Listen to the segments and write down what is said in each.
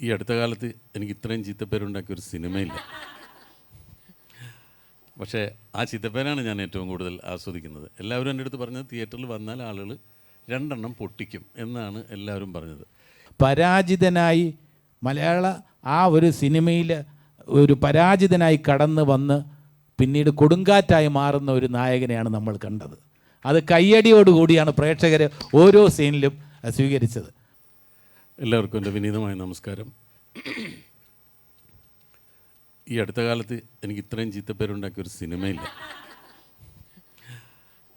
ഈ അടുത്ത കാലത്ത് എനിക്ക് ഇത്രയും ചീത്തപ്പേരുണ്ടാക്കിയ ഒരു സിനിമയില്ല. പക്ഷേ ആ ചീത്തപ്പേരാണ് ഞാൻ ഏറ്റവും കൂടുതൽ ആസ്വദിക്കുന്നത്. എല്ലാവരും എൻ്റെ അടുത്ത് പറഞ്ഞത് തിയേറ്ററിൽ വന്നാൽ ആളുകൾ 2 എണ്ണം പൊട്ടിക്കും എന്നാണ് എല്ലാവരും പറഞ്ഞത്. പരാജിതനായി മലയാള ആ ഒരു സിനിമയിൽ ഒരു പരാജിതനായി കടന്ന് വന്ന് പിന്നീട് കൊടുങ്കാറ്റായി മാറുന്ന ഒരു നായകനെയാണ് നമ്മൾ കണ്ടത്. അത് കയ്യടിയോടുകൂടിയാണ് പ്രേക്ഷകർ ഓരോ സീനിലും സ്വീകരിച്ചത്. എല്ലാവർക്കും എൻ്റെ വിനീതമായ നമസ്കാരം. ഈ അടുത്ത കാലത്ത് എനിക്ക് ഇത്രയും ചീത്തപ്പേരുണ്ടാക്കിയ ഒരു സിനിമയില്ല.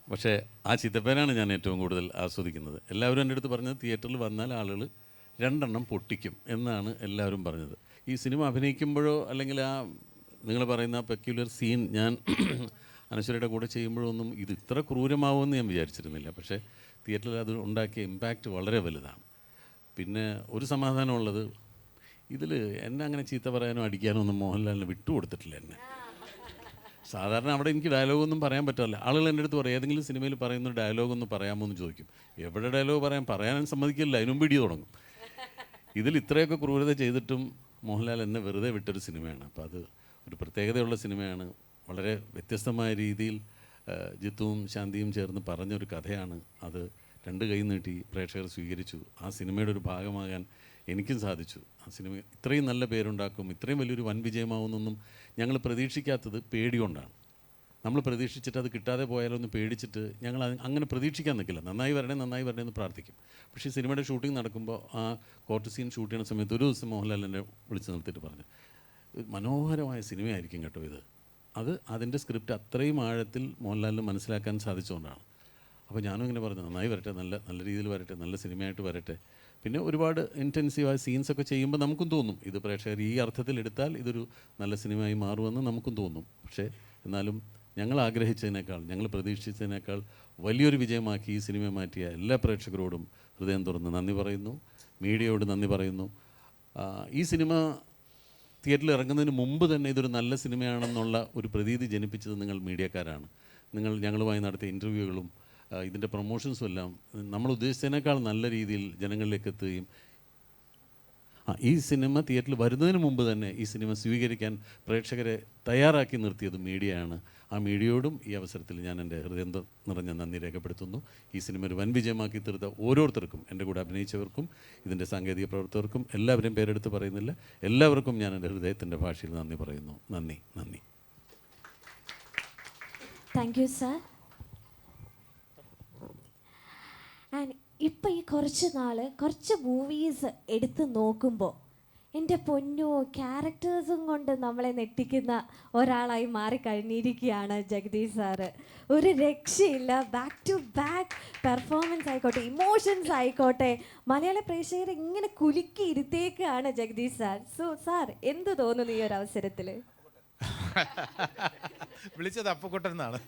പക്ഷേ ആ ചീത്തപ്പേരാണ് ഞാൻ ഏറ്റവും കൂടുതൽ ആസ്വദിക്കുന്നത്. എല്ലാവരും എൻ്റെ അടുത്ത് പറഞ്ഞത് തിയേറ്ററിൽ വന്നാൽ ആളുകൾ 2 എണ്ണം പൊട്ടിക്കും എന്നാണ് എല്ലാവരും പറഞ്ഞത്. ഈ സിനിമ അഭിനയിക്കുമ്പോഴോ അല്ലെങ്കിൽ ആ നിങ്ങൾ പറയുന്ന പെക്യുലർ സീൻ ഞാൻ അനശ്വരയുടെ കൂടെ ചെയ്യുമ്പോഴൊന്നും ഇത് ഇത്ര ക്രൂരമാവുമെന്ന് ഞാൻ വിചാരിച്ചിരുന്നില്ല. പക്ഷേ തിയേറ്ററിൽ അത് ഉണ്ടാക്കിയ ഇമ്പാക്റ്റ് വളരെ വലുതാണ്. പിന്നെ ഒരു സമാധാനമുള്ളത്, ഇതിൽ എന്നെ അങ്ങനെ ചീത്ത പറയാനോ അടിക്കാനോ ഒന്നും മോഹൻലാലിന് വിട്ടുകൊടുത്തിട്ടില്ല എന്നെ. സാധാരണ അവിടെ എനിക്ക് ഡയലോഗൊന്നും പറയാൻ പറ്റില്ല. ആളുകൾ എൻ്റെ അടുത്ത് പറയും, ഏതെങ്കിലും സിനിമയിൽ പറയുന്ന ഡയലോഗൊന്ന് പറയാമോ എന്ന് ചോദിക്കും. എവിടെ ഡയലോഗ് പറയാനും സമ്മതിക്കില്ല, അതിനും പിടി തുടങ്ങും. ഇതിൽ ഇത്രയൊക്കെ ക്രൂരത ചെയ്തിട്ടും മോഹൻലാൽ എന്നെ വെറുതെ വിട്ടൊരു സിനിമയാണ്. അപ്പോൾ അത് ഒരു പ്രത്യേകതയുള്ള സിനിമയാണ്. വളരെ വ്യത്യസ്തമായ രീതിയിൽ ജിത്തുവും ശാന്തിയും ചേർന്ന് പറഞ്ഞൊരു കഥയാണ്. അത് 2 കൈ നീട്ടി പ്രേക്ഷകർ സ്വീകരിച്ചു. ആ സിനിമയുടെ ഒരു ഭാഗമാകാൻ എനിക്കും സാധിച്ചു. ആ സിനിമ ഇത്രയും നല്ല പേരുണ്ടാക്കും, ഇത്രയും വലിയൊരു വൻ വിജയമാവുമെന്നൊന്നും ഞങ്ങൾ പ്രതീക്ഷിക്കാത്തത് പേടികൊണ്ടാണ്. നമ്മൾ പ്രതീക്ഷിച്ചിട്ട് അത് കിട്ടാതെ പോയാലോ എന്ന് പേടിച്ചിട്ട് ഞങ്ങൾ അങ്ങനെ പ്രതീക്ഷിക്കാൻ നിൽക്കില്ല. നന്നായി വരണേ എന്ന് പ്രാർത്ഥിക്കും. പക്ഷേ ഈ സിനിമയുടെ ഷൂട്ടിംഗ് നടക്കുമ്പോൾ ആ കോർട്ട് സീൻ ഷൂട്ട് ചെയ്യുന്ന സമയത്ത് ഒരു ദിവസം മോഹൻലാൽ എന്നെ വിളിച്ച് നിർത്തിയിട്ട് പറഞ്ഞു, മനോഹരമായ സിനിമയായിരിക്കും കേട്ടോ ഇത്. അതിൻ്റെ സ്ക്രിപ്റ്റ് അത്രയും ആഴത്തിൽ മോഹൻലാലിന് മനസ്സിലാക്കാൻ സാധിച്ചുകൊണ്ടാണ്. അപ്പോൾ ഞാനും ഇങ്ങനെ പറഞ്ഞു, നന്നായി വരട്ടെ, നല്ല രീതിയിൽ വരട്ടെ, നല്ല സിനിമയായിട്ട് വരട്ടെ. പിന്നെ ഒരുപാട് ഇൻറ്റൻസീവായ സീൻസൊക്കെ ചെയ്യുമ്പോൾ നമുക്കും തോന്നും ഇത് പ്രേക്ഷകർ ഈ അർത്ഥത്തിൽ എടുത്താൽ ഇതൊരു നല്ല സിനിമയായി മാറുമെന്ന് നമുക്കും തോന്നും. പക്ഷേ എന്നാലും ഞങ്ങൾ ആഗ്രഹിച്ചതിനേക്കാൾ, ഞങ്ങൾ പ്രതീക്ഷിച്ചതിനേക്കാൾ വലിയൊരു വിജയമാക്കി ഈ സിനിമ മാറ്റിയ എല്ലാ പ്രേക്ഷകരോടും ഹൃദയം തുറന്ന് നന്ദി പറയുന്നു. മീഡിയയോട് നന്ദി പറയുന്നു. ഈ സിനിമ തിയേറ്ററിൽ ഇറങ്ങുന്നതിന് മുമ്പ് തന്നെ ഇതൊരു നല്ല സിനിമയാണെന്നുള്ള ഒരു പ്രതീതി ജനിപ്പിച്ചത് നിങ്ങൾ മീഡിയക്കാരാണ്. നിങ്ങൾ ഞങ്ങളുമായി നടത്തിയ ഇൻ്റർവ്യൂകളും ഇതിൻ്റെ പ്രൊമോഷൻസും എല്ലാം നമ്മൾ ഉദ്ദേശിച്ചതിനേക്കാൾ നല്ല രീതിയിൽ ജനങ്ങളിലേക്ക് എത്തുകയും ഈ സിനിമ തിയേറ്ററിൽ വരുന്നതിന് മുമ്പ് തന്നെ ഈ സിനിമ സ്വീകരിക്കാൻ പ്രേക്ഷകരെ തയ്യാറാക്കി നിർത്തിയത് മീഡിയയാണ്. ആ മീഡിയയോടും ഈ അവസരത്തിൽ ഞാൻ എൻ്റെ ഹൃദയം നിറഞ്ഞ നന്ദി രേഖപ്പെടുത്തുന്നു. ഈ സിനിമ ഒരു വൻ വിജയമാക്കി തീർത്ത ഓരോരുത്തർക്കും, എൻ്റെ കൂടെ അഭിനയിച്ചവർക്കും ഇതിൻ്റെ സാങ്കേതിക പ്രവർത്തകർക്കും, എല്ലാവരെയും പേരെടുത്ത് പറയുന്നില്ല, എല്ലാവർക്കും ഞാൻ എൻ്റെ ഹൃദയത്തിൻ്റെ ഭാഷയിൽ നന്ദി പറയുന്നു. നന്ദി. Thank you sir. ആൻഡ് ഇപ്പം ഈ കുറച്ച് മൂവീസ് എടുത്ത് നോക്കുമ്പോൾ എൻ്റെ പൊന്നോ, ക്യാരക്ടേഴ്സും കൊണ്ട് നമ്മളെ നെട്ടിക്കുന്ന ഒരാളായി മാറിക്കഴിഞ്ഞിരിക്കുകയാണ് ജഗദീഷ് സാറ്. ഒരു രക്ഷയില്ല. ബാക്ക് ടു ബാക്ക് പെർഫോമൻസ് ആയിക്കോട്ടെ, ഇമോഷൻസ് ആയിക്കോട്ടെ, മലയാള പ്രേക്ഷകരെ ഇങ്ങനെ കുലുക്കി ഇരുത്തേക്കാണ് ജഗദീഷ് സാർ. സോ സാർ, എന്ത് തോന്നുന്നു ഈ ഒരു അവസരത്തിൽ? വിളിച്ചത് അപ്പുക്കുട്ടൻ എന്നാണ്.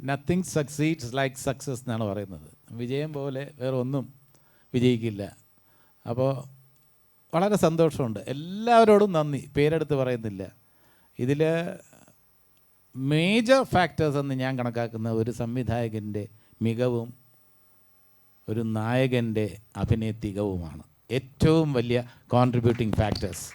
നത്തിങ് സക്സീഡ്സ് ലൈക്ക് സക്സസ് എന്നാണ് പറയുന്നത്. വിജയം പോലെ വേറെ ഒന്നും വിജയിക്കില്ല. അപ്പോൾ വളരെ സന്തോഷമുണ്ട്. എല്ലാവരോടും നന്ദി, പേരെടുത്ത് പറയുന്നില്ല. ഇതിൽ മേജർ ഫാക്ടേഴ്സ് എന്ന് ഞാൻ കണക്കാക്കുന്ന ഒരു സംവിധായകൻ്റെ മികവും ഒരു നായകൻ്റെ അഭിനയ തികവുമാണ് ഏറ്റവും വലിയ കോൺട്രിബ്യൂട്ടിംഗ് ഫാക്ടേഴ്സ്.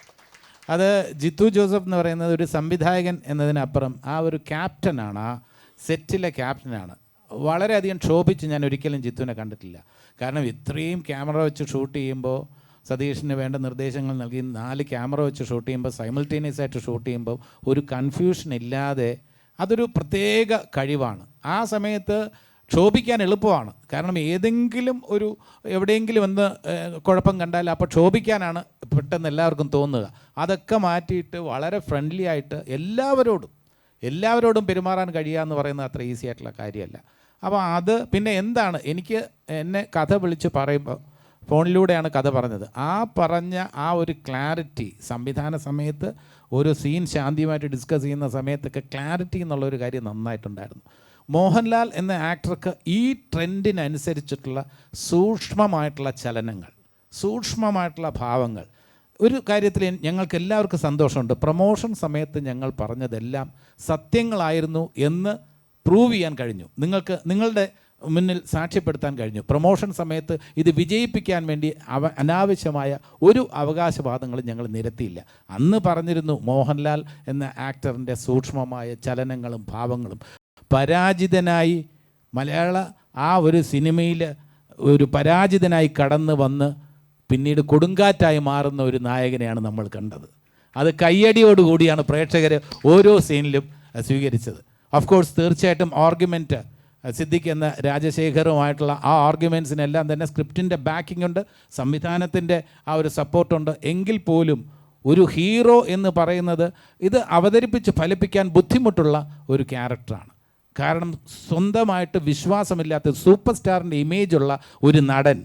അത് ജിത്തു ജോസഫ് എന്ന് പറയുന്നത് ഒരു സംവിധായകൻ എന്നതിനപ്പുറം ആ ഒരു ക്യാപ്റ്റനാണ്, ആ സെറ്റിലെ ക്യാപ്റ്റനാണ്. വളരെയധികം ക്ഷോഭിച്ച് ഞാൻ ഒരിക്കലും ജിത്തുവിനെ കണ്ടിട്ടില്ല. കാരണം ഇത്രയും ക്യാമറ വെച്ച് ഷൂട്ട് ചെയ്യുമ്പോൾ, സതീഷിന് വേണ്ട നിർദ്ദേശങ്ങൾ നൽകി 4 ക്യാമറ വെച്ച് ഷൂട്ട് ചെയ്യുമ്പോൾ, സൈമിൾട്ടേനിയസ് ആയിട്ട് ഷൂട്ട് ചെയ്യുമ്പോൾ ഒരു കൺഫ്യൂഷൻ ഇല്ലാതെ, അതൊരു പ്രത്യേക കഴിവാണ്. ആ സമയത്ത് ക്ഷോഭിക്കാൻ എളുപ്പമാണ്. കാരണം എവിടെയെങ്കിലും ഒന്ന് കുഴപ്പം കണ്ടാൽ അപ്പോൾ ക്ഷോഭിക്കാനാണ് പെട്ടെന്ന് എല്ലാവർക്കും തോന്നുക. അതൊക്കെ മാറ്റിയിട്ട് വളരെ ഫ്രണ്ട്ലി ആയിട്ട് എല്ലാവരോടും പെരുമാറാൻ കഴിയുക എന്ന് പറയുന്നത് അത്ര ഈസി ആയിട്ടുള്ള കാര്യമല്ല. അപ്പോൾ അത് പിന്നെ എന്താണ്, എന്നെ കഥ വിളിച്ച് പറയുമ്പോൾ ഫോണിലൂടെയാണ് കഥ പറഞ്ഞത്. പറഞ്ഞ ആ ഒരു ക്ലാരിറ്റി, സംവിധാന സമയത്ത് ഒരു സീൻ ശാന്തിയുമായിട്ട് ഡിസ്കസ് ചെയ്യുന്ന സമയത്തൊക്കെ ക്ലാരിറ്റി എന്നുള്ളൊരു കാര്യം നന്നായിട്ടുണ്ടായിരുന്നു. മോഹൻലാൽ എന്ന ആക്ടർക്ക് ഈ ട്രെൻഡിനനുസരിച്ചിട്ടുള്ള സൂക്ഷ്മമായിട്ടുള്ള ചലനങ്ങൾ, സൂക്ഷ്മമായിട്ടുള്ള ഭാവങ്ങൾ. ഒരു കാര്യത്തിൽ ഞങ്ങൾക്ക് എല്ലാവർക്കും സന്തോഷമുണ്ട്. പ്രൊമോഷൻ സമയത്ത് ഞങ്ങൾ പറഞ്ഞതെല്ലാം സത്യങ്ങളായിരുന്നു എന്ന് പ്രൂവ് ചെയ്യാൻ കഴിഞ്ഞു. നിങ്ങളുടെ മുന്നിൽ സാക്ഷ്യപ്പെടുത്താൻ കഴിഞ്ഞു. പ്രൊമോഷൻ സമയത്ത് ഇത് വിജയിപ്പിക്കാൻ വേണ്ടി അനാവശ്യമായ ഒരു അവകാശവാദങ്ങളും ഞങ്ങൾ നിരത്തിയില്ല. അന്ന് പറഞ്ഞിരുന്നു മോഹൻലാൽ എന്ന ആക്ടറിൻ്റെ സൂക്ഷ്മമായ ചലനങ്ങളും ഭാവങ്ങളും. പരാജിതനായി മലയാള ആ ഒരു സിനിമയിൽ ഒരു പരാജിതനായി കടന്നു വന്ന് പിന്നീട് കൊടുങ്കാറ്റായി മാറുന്ന ഒരു നായകനെയാണ് നമ്മൾ കണ്ടത്. അത് കയ്യടിയോടുകൂടിയാണ് പ്രേക്ഷകർ ഓരോ സീനിലും സ്വീകരിച്ചത്. ഓഫ് കോഴ്സ് തീർച്ചയായിട്ടും ആർഗ്യുമെൻറ്റ് സിദ്ദിഖ് എന്ന രാജശേഖറുമായിട്ടുള്ള ആ ആർഗ്യുമെൻറ്റ്സിനെല്ലാം തന്നെ സ്ക്രിപ്റ്റിൻ്റെ ബാക്കിംഗ് ഉണ്ട്, സംവിധാനത്തിൻ്റെ ആ ഒരു സപ്പോർട്ടുണ്ട്. എങ്കിൽ പോലും ഒരു ഹീറോ എന്ന് പറയുന്നത് ഇത് അവതരിപ്പിച്ച് ഫലിപ്പിക്കാൻ ബുദ്ധിമുട്ടുള്ള ഒരു ക്യാരക്ടറാണ്. കാരണം സ്വന്തമായിട്ട് വിശ്വാസമില്ലാത്ത സൂപ്പർ സ്റ്റാറിൻ്റെ ഇമേജുള്ള ഒരു നടൻ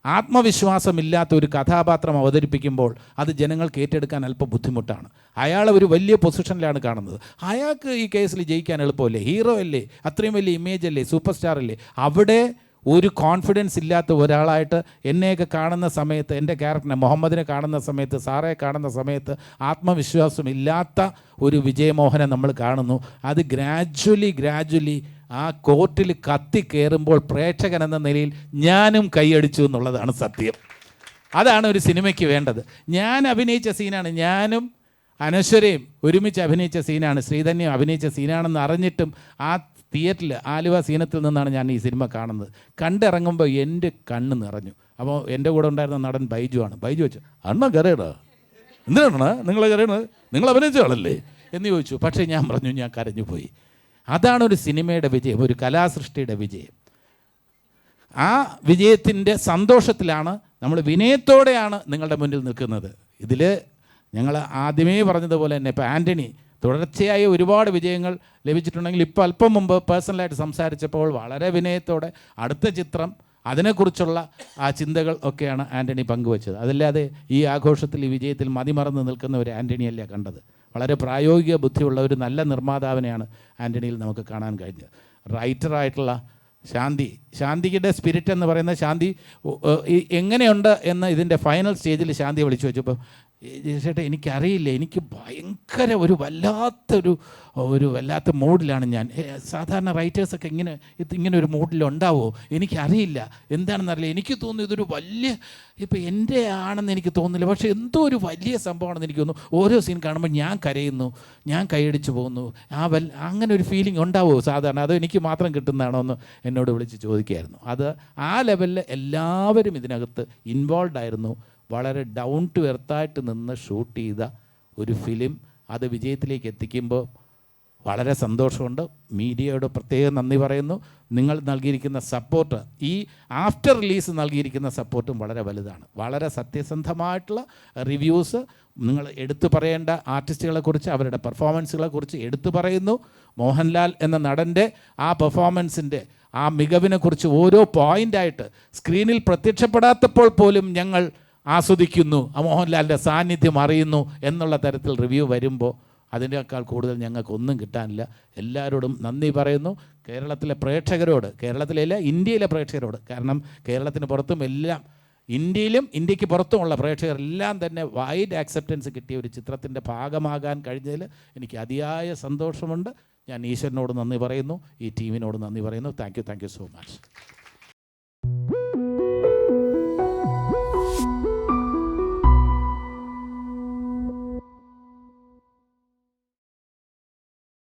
ആത്മവിശ്വാസമില്ലാത്ത ഒരു കഥാപാത്രം അവതരിപ്പിക്കുമ്പോൾ അത് ജനങ്ങൾക്ക് ഏറ്റെടുക്കാൻ അല്പം ബുദ്ധിമുട്ടാണ്. അയാളെ ഒരു വലിയ പൊസിഷനിലാണ് കാണുന്നത്. അയാൾക്ക് ഈ കേസിൽ ജയിക്കാൻ എളുപ്പമല്ലേ? ഹീറോ അല്ലേ, അത്രയും വലിയ ഇമേജ് അല്ലേ, സൂപ്പർ സ്റ്റാർ അല്ലേ? അവിടെ ഒരു കോൺഫിഡൻസ് ഇല്ലാത്ത ഒരാളായിട്ട് എന്നെയൊക്കെ കാണുന്ന സമയത്ത്, എൻ്റെ ക്യാരക്ടറിനെ മുഹമ്മദിനെ കാണുന്ന സമയത്ത്, സാറയെ കാണുന്ന സമയത്ത് ആത്മവിശ്വാസമില്ലാത്ത ഒരു വിജയമോഹനെ നമ്മൾ കാണുന്നു. അത് ഗ്രാജ്വലി ആ കോർട്ടിൽ കത്തി കയറുമ്പോൾ പ്രേക്ഷകൻ എന്ന നിലയിൽ ഞാനും കൈയടിച്ചു എന്നുള്ളതാണ് സത്യം. അതാണ് ഒരു സിനിമയ്ക്ക് വേണ്ടത്. ഞാൻ അഭിനയിച്ച സീനാണ്, ഞാനും അനശ്വരയും ഒരുമിച്ച് അഭിനയിച്ച സീനാണ്, ശ്രീധന്യം അഭിനയിച്ച സീനാണെന്ന് അറിഞ്ഞിട്ടും ആ തിയേറ്ററിൽ ആലുവ സീനത്തിൽ നിന്നാണ് ഞാൻ ഈ സിനിമ കാണുന്നത്. കണ്ടിറങ്ങുമ്പോൾ എൻ്റെ കണ്ണ് നിറഞ്ഞു. അപ്പോൾ എൻ്റെ കൂടെ ഉണ്ടായിരുന്ന നടൻ ബൈജു ആണ്. ബൈജു വെച്ചു, അണ്ണ കരയടാ, എന്തിനാണ് നിങ്ങൾ കരയണത്, നിങ്ങൾ അഭിനയിച്ച ആളല്ലേ എന്ന് ചോദിച്ചു. പക്ഷേ ഞാൻ പറഞ്ഞു, ഞാൻ കരഞ്ഞു പോയി. അതാണ് ഒരു സിനിമയുടെ വിജയം, ഒരു കലാസൃഷ്ടിയുടെ വിജയം. ആ വിജയത്തിൻ്റെ സന്തോഷത്തിലാണ് നമ്മൾ വിനയത്തോടെയാണ് നിങ്ങളുടെ മുന്നിൽ നിൽക്കുന്നത്. ഇതിൽ ഞങ്ങൾ ആദ്യമേ പറഞ്ഞതുപോലെ തന്നെ ഇപ്പോൾ ആൻ്റണി തുടർച്ചയായ ഒരുപാട് വിജയങ്ങൾ ലഭിച്ചിട്ടുണ്ടെങ്കിൽ ഇപ്പോൾ അല്പം മുമ്പ് പേഴ്സണലായിട്ട് സംസാരിച്ചപ്പോൾ വളരെ വിനയത്തോടെ അടുത്ത ചിത്രം അതിനെക്കുറിച്ചുള്ള ആ ചിന്തകൾ ഒക്കെയാണ് ആൻ്റണി പങ്കുവച്ചത്. അതല്ലാതെ ഈ ആഘോഷത്തിൽ, ഈ വിജയത്തിൽ മതിമറന്ന് നിൽക്കുന്ന ഒരു ആൻ്റണിയല്ല കണ്ടത്. വളരെ പ്രായോഗിക ബുദ്ധിയുള്ള ഒരു നല്ല നിർമ്മാതാവിനെയാണ് ആൻ്റണിയിൽ നമുക്ക് കാണാൻ കഴിഞ്ഞത്. റൈറ്ററായിട്ടുള്ള ശാന്തിയുടെ സ്പിരിറ്റ് എന്ന് പറയുന്ന ശാന്തി എങ്ങനെയുണ്ട് എന്ന് ഇതിൻ്റെ ഫൈനൽ സ്റ്റേജിൽ ശാന്തിയെ വിളിച്ചു വെച്ചപ്പോൾ, ചേട്ടാ എനിക്കറിയില്ല, എനിക്ക് ഭയങ്കര ഒരു വല്ലാത്ത മൂഡിലാണ് ഞാൻ. സാധാരണ റൈറ്റേഴ്സൊക്കെ ഇങ്ങനെ ഒരു മൂഡിലുണ്ടാവുമോ എനിക്കറിയില്ല, എന്താണെന്നറിയില്ല. എനിക്ക് തോന്നുന്നു ഇതൊരു വലിയ, ഇപ്പോൾ എൻ്റെ ആണെന്ന് എനിക്ക് തോന്നുന്നില്ല, പക്ഷേ എന്തോ ഒരു വലിയ സംഭവമാണെന്ന് എനിക്ക് തോന്നുന്നു. ഓരോ സീൻ കാണുമ്പോൾ ഞാൻ കരയുന്നു, ഞാൻ കൈയടിച്ചു പോകുന്നു. അങ്ങനെ ഒരു ഫീലിംഗ് ഉണ്ടാവുമോ സാധാരണ, അതോ എനിക്ക് മാത്രം കിട്ടുന്നതാണോ എന്ന് എന്നോട് വിളിച്ച് ചോദിക്കുകയായിരുന്നു. അത് ആ ലെവലിൽ എല്ലാവരും ഇതിനകത്ത് ഇൻവോൾവ് ആയിരുന്നു. വളരെ ഡൗൺ ടു എർത്തായിട്ട് നിന്ന് ഷൂട്ട് ചെയ്ത ഒരു ഫിലിം അത് വിജയത്തിലേക്ക് എത്തിക്കുമ്പോൾ വളരെ സന്തോഷമുണ്ട്. മീഡിയയോട് പ്രത്യേകം നന്ദി പറയുന്നു. നിങ്ങൾ നൽകിയിരിക്കുന്ന സപ്പോർട്ട്, ഈ ആഫ്റ്റർ റിലീസ് നൽകിയിരിക്കുന്ന സപ്പോർട്ടും വളരെ വലുതാണ്. വളരെ സത്യസന്ധമായിട്ടുള്ള റിവ്യൂസ് നിങ്ങൾ എടുത്തു പറയേണ്ട ആർട്ടിസ്റ്റുകളെക്കുറിച്ച്, അവരുടെ പെർഫോമൻസുകളെക്കുറിച്ച് എടുത്തു പറയുന്നു. മോഹൻലാൽ എന്ന നടൻ്റെ ആ പെർഫോമൻസിൻ്റെ ആ മികവിനെക്കുറിച്ച് ഓരോ പോയിൻ്റായിട്ട് സ്ക്രീനിൽ പ്രത്യക്ഷപ്പെടാത്തപ്പോൾ പോലും ഞങ്ങൾ ആസ്വദിക്കുന്നു, ആ മോഹൻലാലിൻ്റെ സാന്നിധ്യം അറിയുന്നു എന്നുള്ള തരത്തിൽ റിവ്യൂ വരുമ്പോൾ അതിനേക്കാൾ കൂടുതൽ ഞങ്ങൾക്കൊന്നും കിട്ടാനില്ല. എല്ലാവരോടും നന്ദി പറയുന്നു. കേരളത്തിലെ പ്രേക്ഷകരോട്, കേരളത്തിലെ ഇന്ത്യയിലെ പ്രേക്ഷകരോട്, കാരണം കേരളത്തിന് പുറത്തും എല്ലാം, ഇന്ത്യയിലും ഇന്ത്യക്ക് പുറത്തുമുള്ള പ്രേക്ഷകരെല്ലാം തന്നെ വൈഡ് ആക്സെപ്റ്റൻസ് കിട്ടിയ ഒരു ചിത്രത്തിൻ്റെ ഭാഗമാകാൻ കഴിഞ്ഞതിൽ എനിക്ക് അതിയായ സന്തോഷമുണ്ട്. ഞാൻ ഈശ്വരനോട് നന്ദി പറയുന്നു, ഈ ടീമിനോട് നന്ദി പറയുന്നു. Thank you so much.